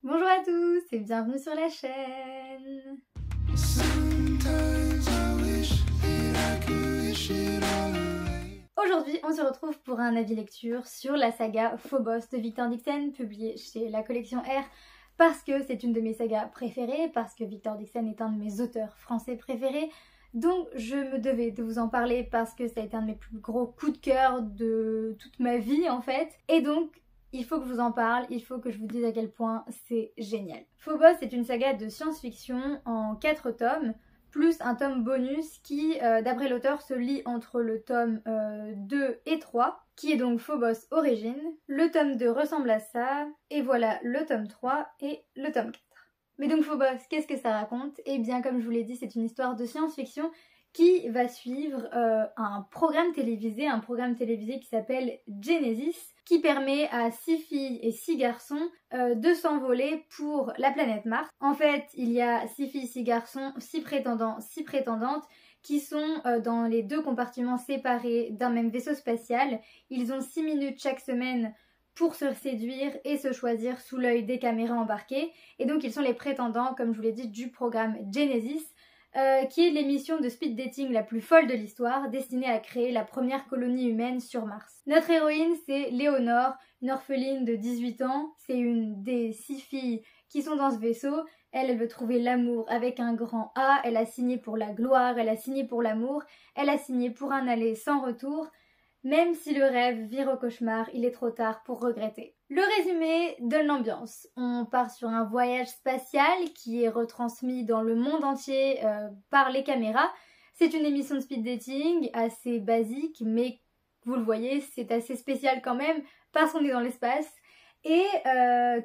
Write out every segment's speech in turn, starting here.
Bonjour à tous et bienvenue sur la chaîne. Aujourd'hui, on se retrouve pour un avis lecture sur la saga Phobos de Victor Dixon, publiée chez la collection R, parce que c'est une de mes sagas préférées, parce que Victor Dixon est un de mes auteurs français préférés. Donc je me devais de vous en parler parce que ça a été un de mes plus gros coups de cœur de toute ma vie en fait. Et donc il faut que je vous en parle, il faut que je vous dise à quel point c'est génial. Phobos est une saga de science-fiction en 4 tomes, plus un tome bonus qui, d'après l'auteur, se lit entre le tome 2 et 3, qui est donc Phobos Origine. Le tome 2 ressemble à ça, et voilà le tome 3 et le tome 4. Mais donc Phobos, qu'est-ce que ça raconte? Eh bien, comme je vous l'ai dit, c'est une histoire de science-fiction qui va suivre un programme télévisé qui s'appelle Genesis, qui permet à 6 filles et 6 garçons de s'envoler pour la planète Mars. En fait, il y a 6 filles, 6 garçons, 6 prétendants, 6 prétendantes qui sont dans les 2 compartiments séparés d'un même vaisseau spatial. Ils ont 6 minutes chaque semaine pour se séduire et se choisir sous l'œil des caméras embarquées. Et donc ils sont les prétendants, comme je vous l'ai dit, du programme Genesis, qui est l'émission de speed dating la plus folle de l'histoire, destinée à créer la première colonie humaine sur Mars. Notre héroïne, c'est Léonore, une orpheline de 18 ans. C'est une des 6 filles qui sont dans ce vaisseau. Elle veut trouver l'amour avec un grand A. Elle a signé pour la gloire, elle a signé pour l'amour, elle a signé pour un aller sans retour. Même si le rêve vire au cauchemar, il est trop tard pour regretter. Le résumé donne l'ambiance. On part sur un voyage spatial qui est retransmis dans le monde entier par les caméras. C'est une émission de speed dating assez basique, mais vous le voyez, c'est assez spécial quand même parce qu'on est dans l'espace. Et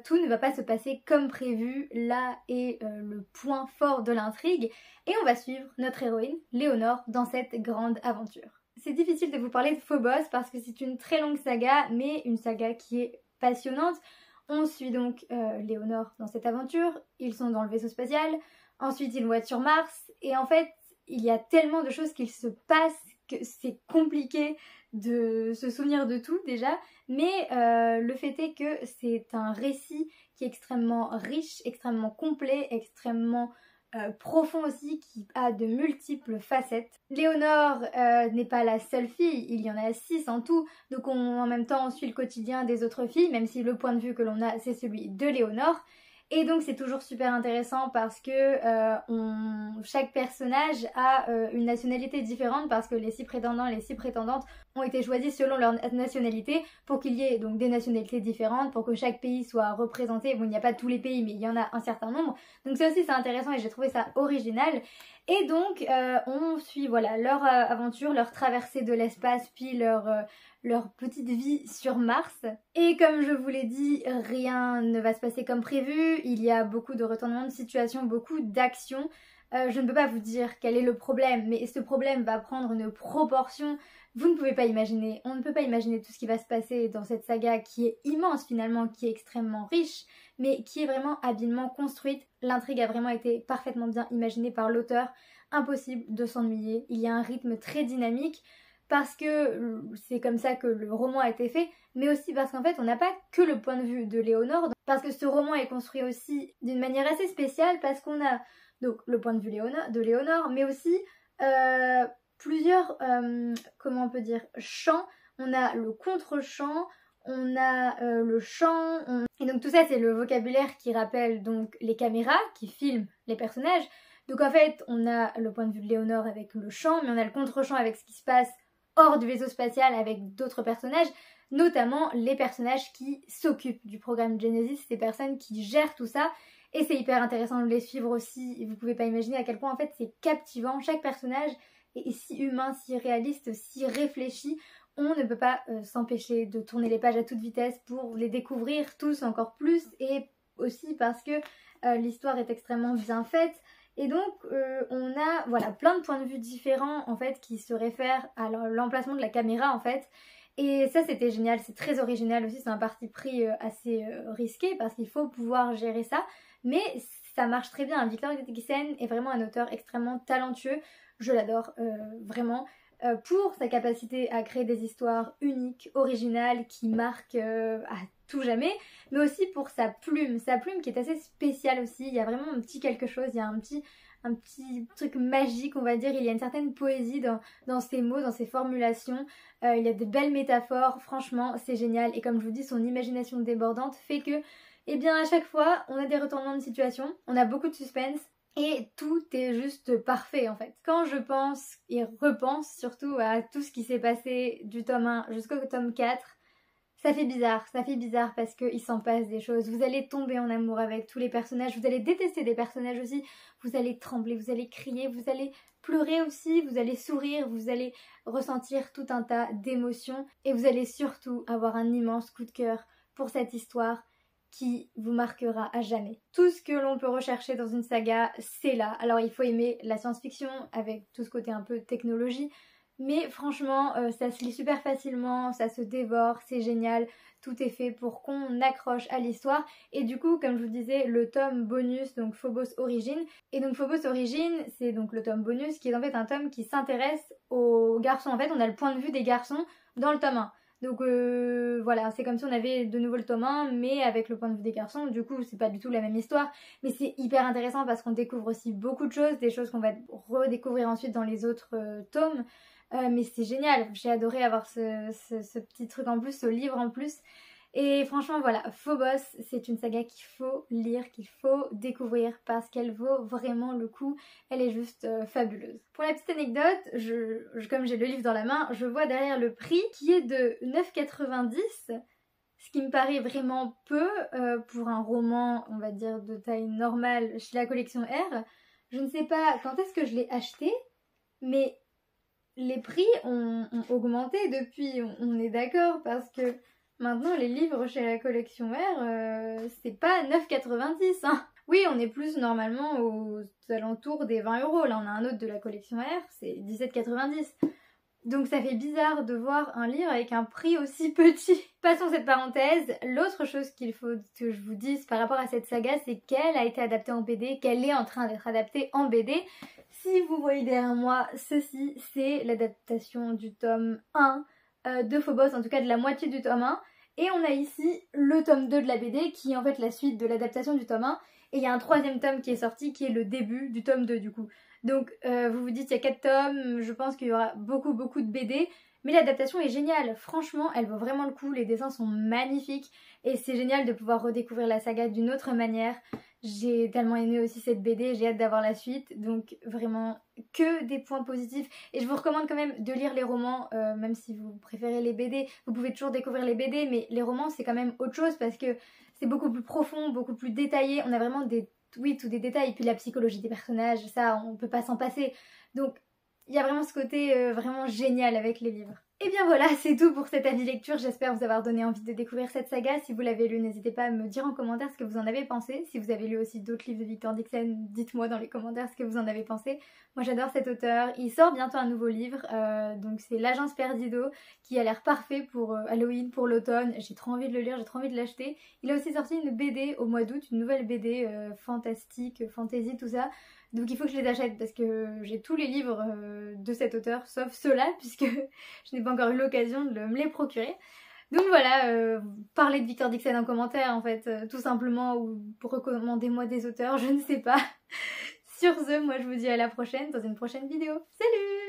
tout ne va pas se passer comme prévu. Là est le point fort de l'intrigue. Et on va suivre notre héroïne, Léonore, dans cette grande aventure. C'est difficile de vous parler de Phobos parce que c'est une très longue saga, mais une saga qui est passionnante. On suit donc Léonore dans cette aventure, ils sont dans le vaisseau spatial, ensuite ils vont être sur Mars, et en fait, il y a tellement de choses qui se passent que c'est compliqué de se souvenir de tout déjà, mais le fait est que c'est un récit qui est extrêmement riche, extrêmement complet, extrêmement profond aussi, qui a de multiples facettes. Léonore n'est pas la seule fille, il y en a 6 en tout, donc en même temps on suit le quotidien des autres filles, même si le point de vue que l'on a c'est celui de Léonore. Et donc c'est toujours super intéressant parce que chaque personnage a une nationalité différente, parce que les 6 prétendants et les 6 prétendantes ont été choisis selon leur nationalité pour qu'il y ait donc des nationalités différentes, pour que chaque pays soit représenté. Bon, il n'y a pas tous les pays, mais il y en a un certain nombre. Donc ça aussi c'est intéressant et j'ai trouvé ça original. Et donc on suit voilà leur aventure, leur traversée de l'espace, puis leur petite vie sur Mars. Et comme je vous l'ai dit, rien ne va se passer comme prévu, il y a beaucoup de retournements de situation, beaucoup d'actions. Je ne peux pas vous dire quel est le problème, mais ce problème va prendre une proportion, vous ne pouvez pas imaginer. On ne peut pas imaginer tout ce qui va se passer dans cette saga qui est immense finalement, qui est extrêmement riche, mais qui est vraiment habilement construite. L'intrigue a vraiment été parfaitement bien imaginée par l'auteur, impossible de s'ennuyer, il y a un rythme très dynamique, parce que c'est comme ça que le roman a été fait, mais aussi parce qu'en fait on n'a pas que le point de vue de Léonore, parce que ce roman est construit aussi d'une manière assez spéciale, parce qu'on a donc le point de vue de Léonore, mais aussi plusieurs, comment on peut dire, chants. On a le contre-chant, on a le chant, et donc tout ça c'est le vocabulaire qui rappelle donc les caméras qui filment les personnages. Donc en fait on a le point de vue de Léonore avec le chant, mais on a le contre-chant avec ce qui se passe hors du vaisseau spatial avec d'autres personnages, notamment les personnages qui s'occupent du programme Genesis, ces personnes qui gèrent tout ça, et c'est hyper intéressant de les suivre aussi. Vous pouvez pas imaginer à quel point en fait c'est captivant, chaque personnage est si humain, si réaliste, si réfléchi. On ne peut pas s'empêcher de tourner les pages à toute vitesse pour les découvrir tous encore plus, et aussi parce que l'histoire est extrêmement bien faite. Et donc on a voilà plein de points de vue différents en fait qui se réfèrent à l'emplacement de la caméra en fait. Et ça c'était génial, c'est très original aussi, c'est un parti pris assez risqué parce qu'il faut pouvoir gérer ça. Mais ça marche très bien, Victor Dixon est vraiment un auteur extrêmement talentueux, je l'adore vraiment. Pour sa capacité à créer des histoires uniques, originales, qui marquent à tout jamais, mais aussi pour sa plume qui est assez spéciale aussi. Il y a vraiment un petit quelque chose, il y a un petit truc magique, on va dire. Il y a une certaine poésie dans ses mots, dans ses formulations. Il y a de belles métaphores, franchement c'est génial. Et comme je vous dis, son imagination débordante fait que, eh bien à chaque fois on a des retournements de situation, on a beaucoup de suspense et tout est juste parfait en fait. Quand je pense et repense surtout à tout ce qui s'est passé du tome 1 jusqu'au tome 4, ça fait bizarre parce qu'il s'en passe des choses. Vous allez tomber en amour avec tous les personnages, vous allez détester des personnages aussi, vous allez trembler, vous allez crier, vous allez pleurer aussi, vous allez sourire, vous allez ressentir tout un tas d'émotions et vous allez surtout avoir un immense coup de cœur pour cette histoire qui vous marquera à jamais. Tout ce que l'on peut rechercher dans une saga, c'est là. Alors il faut aimer la science-fiction avec tout ce côté un peu technologie, mais franchement ça se lit super facilement, ça se dévore, c'est génial, tout est fait pour qu'on accroche à l'histoire. Et du coup, comme je vous disais, le tome bonus, donc Phobos Origins, et donc Phobos Origins, c'est donc le tome bonus qui est en fait un tome qui s'intéresse aux garçons. En fait on a le point de vue des garçons dans le tome 1. Donc voilà, c'est comme si on avait de nouveau le tome 1 mais avec le point de vue des garçons. Du coup c'est pas du tout la même histoire, mais c'est hyper intéressant parce qu'on découvre aussi beaucoup de choses, des choses qu'on va redécouvrir ensuite dans les autres tomes. Mais c'est génial, j'ai adoré avoir ce petit truc en plus, ce livre en plus. Et franchement voilà, Phobos, c'est une saga qu'il faut lire, qu'il faut découvrir parce qu'elle vaut vraiment le coup, elle est juste fabuleuse. Pour la petite anecdote, comme j'ai le livre dans la main, je vois derrière le prix qui est de 9,90 €, ce qui me paraît vraiment peu pour un roman, on va dire, de taille normale chez la collection R. Je ne sais pas quand est-ce que je l'ai acheté, mais les prix ont augmenté depuis, on est d'accord, parce que maintenant les livres chez la collection R, c'est pas 9,90 €, hein. Oui, on est plus normalement aux alentours des 20 €. Là on a un autre de la collection R, c'est 17,90 €. Donc ça fait bizarre de voir un livre avec un prix aussi petit. Passons cette parenthèse. L'autre chose qu'il faut que je vous dise par rapport à cette saga, c'est qu'elle a été adaptée en BD, qu'elle est en train d'être adaptée en BD. Si vous voyez derrière moi, ceci, c'est l'adaptation du tome 1 de Phobos, en tout cas de la moitié du tome 1. Et on a ici le tome 2 de la BD, qui est en fait la suite de l'adaptation du tome 1. Et il y a un troisième tome qui est sorti, qui est le début du tome 2 du coup. Donc vous vous dites il y a 4 tomes, je pense qu'il y aura beaucoup de BD, mais l'adaptation est géniale, franchement elle vaut vraiment le coup, les dessins sont magnifiques et c'est génial de pouvoir redécouvrir la saga d'une autre manière. J'ai tellement aimé aussi cette BD, j'ai hâte d'avoir la suite, donc vraiment que des points positifs. Et je vous recommande quand même de lire les romans, même si vous préférez les BD, vous pouvez toujours découvrir les BD, mais les romans c'est quand même autre chose parce que c'est beaucoup plus profond, beaucoup plus détaillé, on a vraiment tous des détails, et puis la psychologie des personnages, ça on peut pas s'en passer. Donc il y a vraiment ce côté vraiment génial avec les livres. Et bien voilà, c'est tout pour cet avis lecture, j'espère vous avoir donné envie de découvrir cette saga. Si vous l'avez lu, n'hésitez pas à me dire en commentaire ce que vous en avez pensé. Si vous avez lu aussi d'autres livres de Victor Dixon, dites-moi dans les commentaires ce que vous en avez pensé. Moi j'adore cet auteur, il sort bientôt un nouveau livre, donc c'est L'Agence Perdido, qui a l'air parfait pour Halloween, pour l'automne. J'ai trop envie de le lire, j'ai trop envie de l'acheter. Il a aussi sorti une BD au mois d'août, une nouvelle BD fantastique, fantasy, tout ça. Donc il faut que je les achète parce que j'ai tous les livres de cet auteur, sauf ceux-là, puisque je n'ai pas encore eu l'occasion de me les procurer. Donc voilà, parlez de Victor Dixon en commentaire en fait, tout simplement, ou recommandez-moi des auteurs, je ne sais pas. Sur ce, moi je vous dis à la prochaine dans une prochaine vidéo. Salut!